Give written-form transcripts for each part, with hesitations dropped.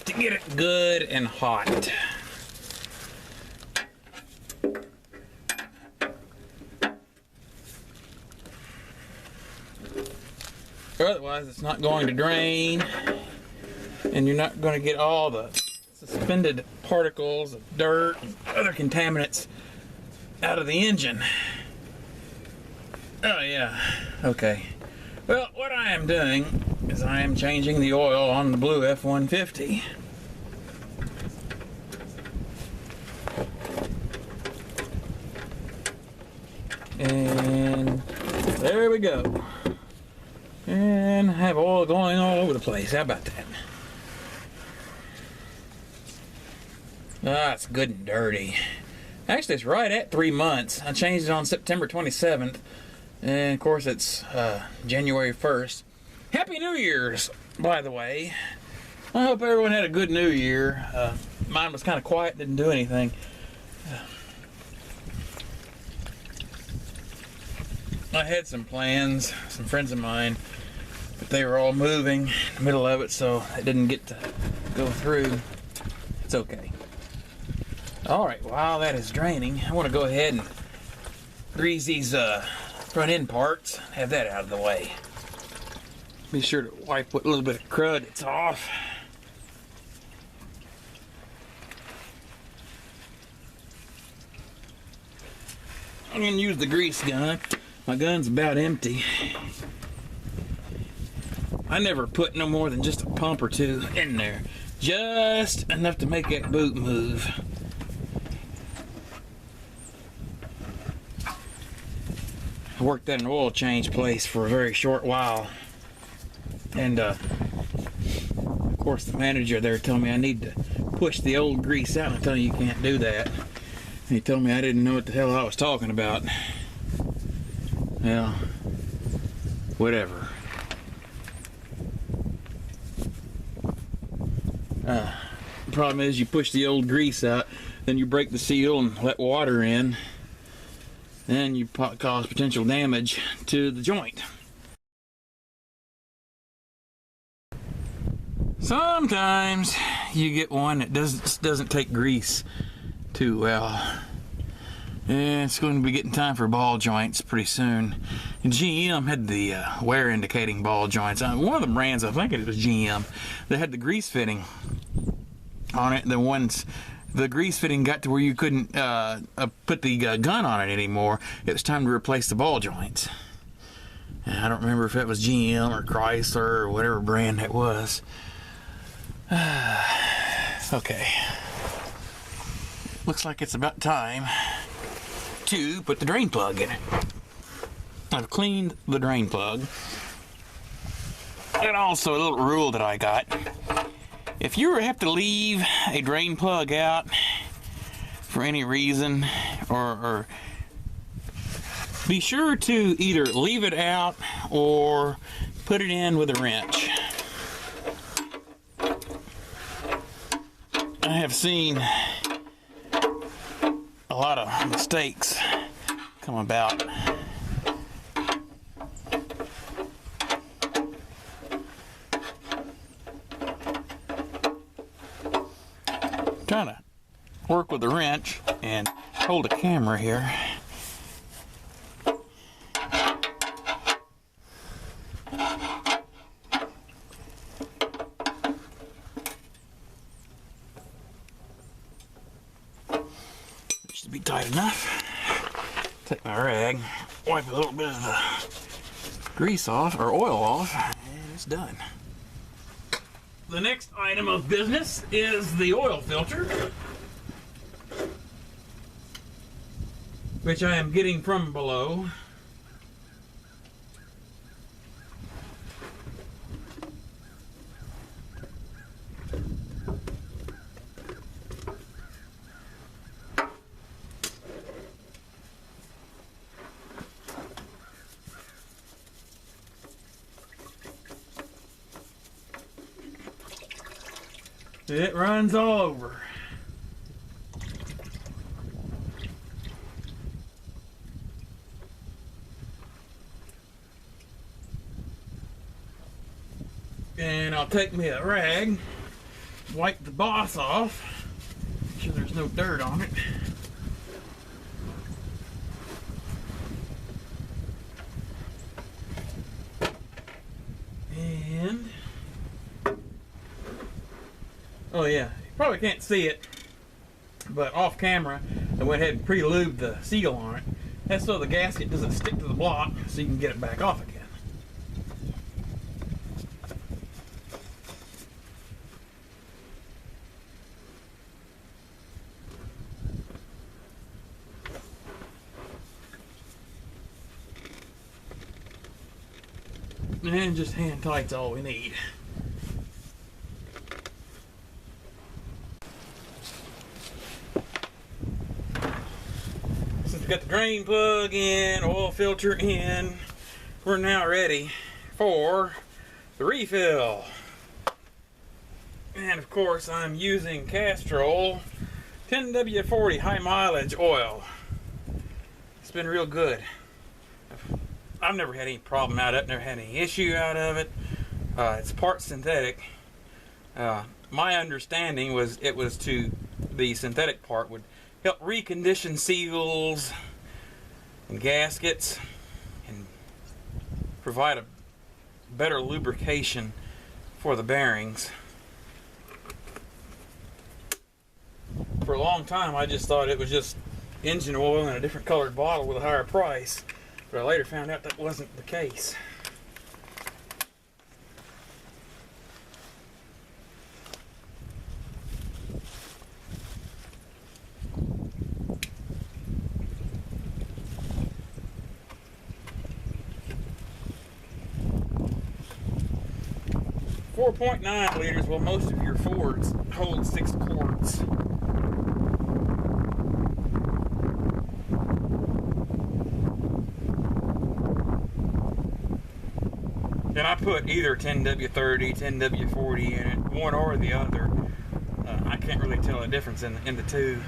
have to get it good and hot. Otherwise, it's not going to drain, and you're not going to get all the suspended particles of dirt and other contaminants out of the engine. Oh yeah, okay. Well, what I am doing is I am changing the oil on the blue F-150. And there we go. And I have oil going all over the place. How about that? Ah, it's good and dirty. Actually, it's right at 3 months. I changed it on September 27th. And of course, it's January 1st. Happy New Year's, by the way. I hope everyone had a good New Year. Mine was kind of quiet, didn't do anything. I had some plans, some friends of mine, but they were all moving in the middle of it, so it didn't get to go through. It's okay. Alright, while that is draining, I want to go ahead and grease these front end parts, have that out of the way. Be sure to wipe what little bit of crud it's off. I'm going to use the grease gun. My gun's about empty. I never put no more than just a pump or two in there. Just enough to make that boot move. I worked at an oil change place for a very short while. And of course the manager there told me I need to push the old grease out. I told him you can't do that. And he told me I didn't know what the hell I was talking about. Well, whatever. The problem is you push the old grease out, then you break the seal and let water in, then you cause potential damage to the joint. Sometimes you get one that doesn't take grease too well. And it's going to be getting time for ball joints pretty soon. And GM had the wear indicating ball joints. One of the brands, I think it was GM, that had the grease fitting on it. Once the grease fitting got to where you couldn't put the gun on it anymore, it was time to replace the ball joints. And I don't remember if it was GM or Chrysler or whatever brand it was. Okay. Looks like it's about time to put the drain plug in it. I've cleaned the drain plug. And also a little rule that I got. If you have to leave a drain plug out for any reason, or be sure to either leave it out or put it in with a wrench. I have seen a lot of mistakes come about. Trying to work with a wrench and hold a camera here. Should be tight enough. Take my rag, wipe a little bit of the grease off, or oil off, and it's done. The next item of business is the oil filter, which I am getting from below. It runs all over. And I'll take me a rag wipe the boss off. Make sure there's no dirt on it. And oh yeah, you probably can't see it, but off camera I went ahead and pre-lubed the seal on it. That's so the gasket doesn't stick to the block, so you can get it back off again. And just hand tight's all we need. Since we got the drain plug in, oil filter in, we're now ready for the refill. And of course I'm using Castrol 10W40 high mileage oil. It's been real good. I've never had any problem out of it, never had any issue out of it. It's part synthetic. My understanding was it was the synthetic part would help recondition seals and gaskets and provide a better lubrication for the bearings. For a long time I just thought it was just engine oil in a different colored bottle with a higher price. But I later found out that wasn't the case. .9 liters, well most of your Fords hold 6 quarts. And I put either 10W30, 10W40 in it, one or the other. I can't really tell the difference in the two.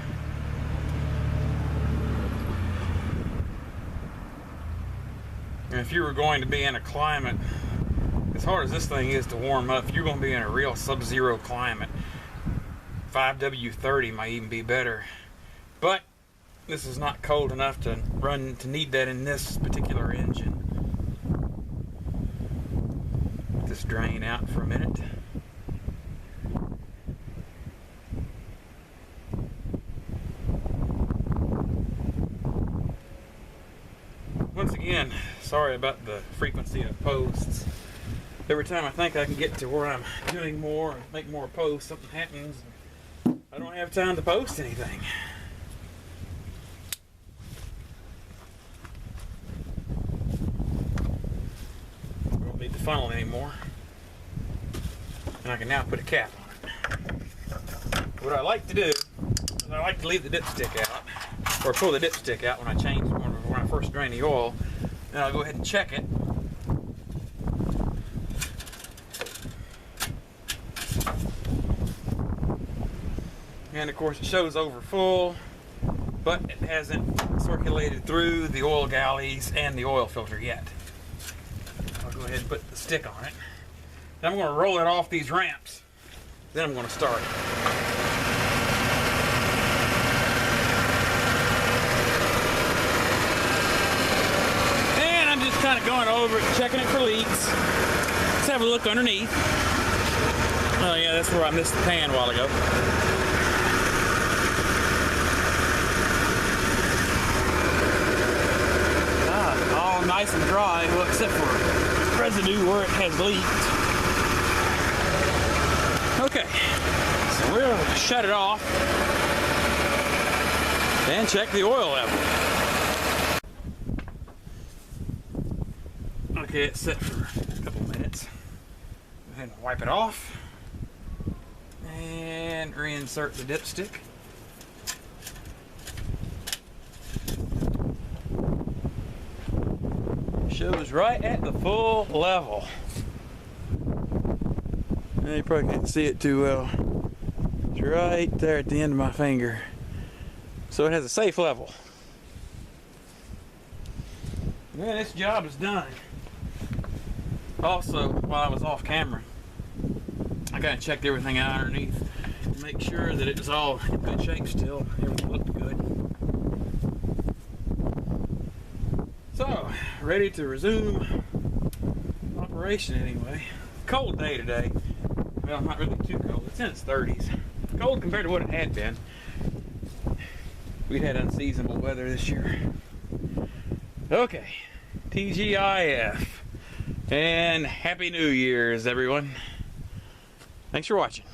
And if you were going to be in a climate, as hard as this thing is to warm up, if you're going to be in a real sub-zero climate, 5W30 might even be better. But this is not cold enough to need that in this particular engine. This drain out for a minute. Once again, sorry about the frequency of posts. Every time I think I can get to where I'm doing more and make more posts, something happens. I don't have time to post anything. I don't need the funnel anymore. And I can now put a cap on it. What I like to do is I like to leave the dipstick out, or pull the dipstick out when I first drain the oil. Then I'll go ahead and check it. And of course it shows over full, but it hasn't circulated through the oil galleys and the oil filter yet. I'll go ahead and put the stick on it. Then I'm going to roll it off these ramps. Then I'm going to start it. And I'm just kind of going over it, checking it for leaks. Let's have a look underneath. Oh yeah, that's where I missed the pan a while ago. All nice and dry, well, except for residue where it has leaked. Okay, so we'll shut it off and check the oil level. Okay, it's set for a couple minutes. Go ahead and wipe it off and reinsert the dipstick. Shows right at the full level. You probably can't see it too well. It's right there at the end of my finger. So it has a safe level. Yeah, this job is done. Also, while I was off camera, I kind of checked everything out underneath. make sure that it was all in good shape still. Everything looked good. So, ready to resume operation anyway. Cold day today. Well, not really too cold. It's in its 30s. Cold compared to what it had been. We'd had unseasonable weather this year. Okay, TGIF. And Happy New Year's, everyone. Thanks for watching.